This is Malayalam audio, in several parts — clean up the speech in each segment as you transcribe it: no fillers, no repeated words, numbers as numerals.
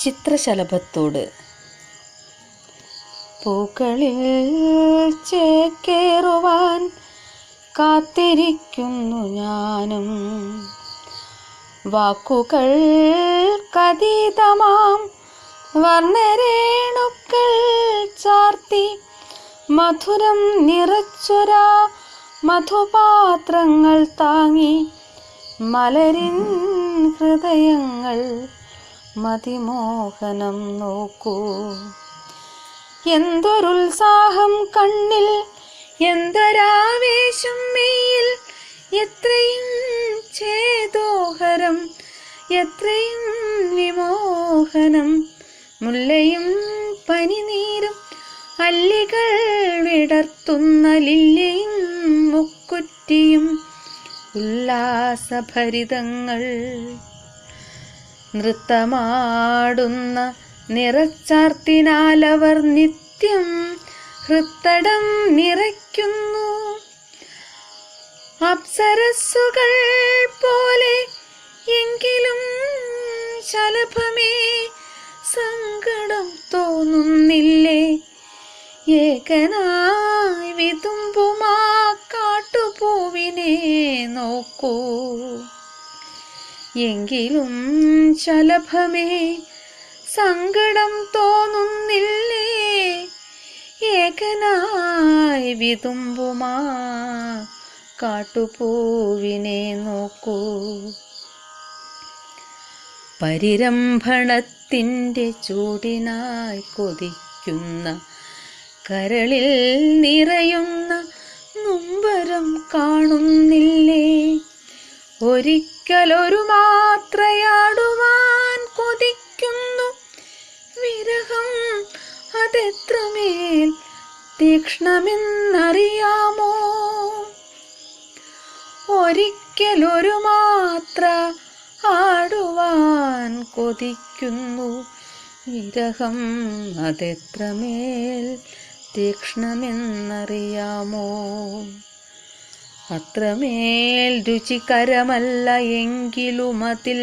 ചിത്രശലഭത്തോട്. പൂക്കളിൽ ചേക്കേറുവാൻ കാത്തിരിക്കുന്നു ഞാനും, വാക്കുകൾക്കതീതമാം വർണ്ണരേണുക്കൾ ചാർത്തി മധുരം നിറച്ചൊരാ മധുപാത്രങ്ങൾ താങ്ങി മലരിൻ ഹൃദയങ്ങൾ മതിമോഹനം നോക്കൂ. എന്തൊരുത്സാഹം കണ്ണിൽ, എന്തൊരാവേശം മെയ്യിൽ, എത്രയും ചേതോഹരം, എത്രയും വിമോഹനം. മുല്ലയും പനിനീരും അല്ലികൾ വിടർത്തുന്ന ലില്ലിയും മുക്കുറ്റിയും ഉല്ലാസഭരിതങ്ങൾ. നൃത്തമാടുന്ന നിറച്ചാർത്തിനാലവർ നിത്യം ഹൃത്തടം നിറയ്ക്കുന്നു. അപ്സരസ്സുകൾ പോലെ എങ്കിലും ശലഭമേ സങ്കടം തോന്നുന്നില്ലേ? ഏകനായി വിതുമ്പുമാ കാട്ടുപൂവിനെ നോക്കൂ. എങ്കിലും ശലഭമേ സങ്കടം തോന്നുന്നില്ലേ? ഏകനായി വിതുമ്പുമാ കാട്ടുപൂവിനെ നോക്കൂ. പരിരംഭണത്തിൻ്റെ ചൂടിനായി കൊതിക്കുന്ന കരളിൽ നിറയുന്ന നൊമ്പരം കാണുന്നില്ലേ? ഒരിക്കലൊരു മാത്രയാടുവാൻ കൊതിക്കുന്നു വിരഹം, അതെത്രമേൽ തീക്ഷ്ണമെന്നറിയാമോ? ഒരിക്കലൊരു മാത്ര ആടുവാൻ കൊതിക്കുന്നു വിരഹം, അതെത്രമേൽ തീക്ഷ്ണമെന്നറിയാമോ? അത്രമേൽ രുചികരമല്ല എങ്കിലും അതിൽ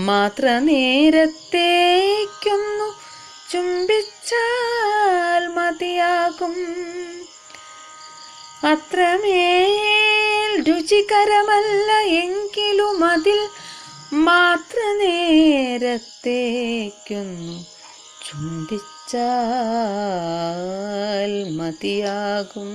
മാത്ര നേരത്തേക്കൊന്നു ചുംബിച്ചാൽ മതിയാകും. അത്രമേൽ രുചികരമല്ല എങ്കിലും അതിൽ മാത്ര നേരത്തേക്കൊന്നു ചുംബിച്ചാൽ മതിയാകും.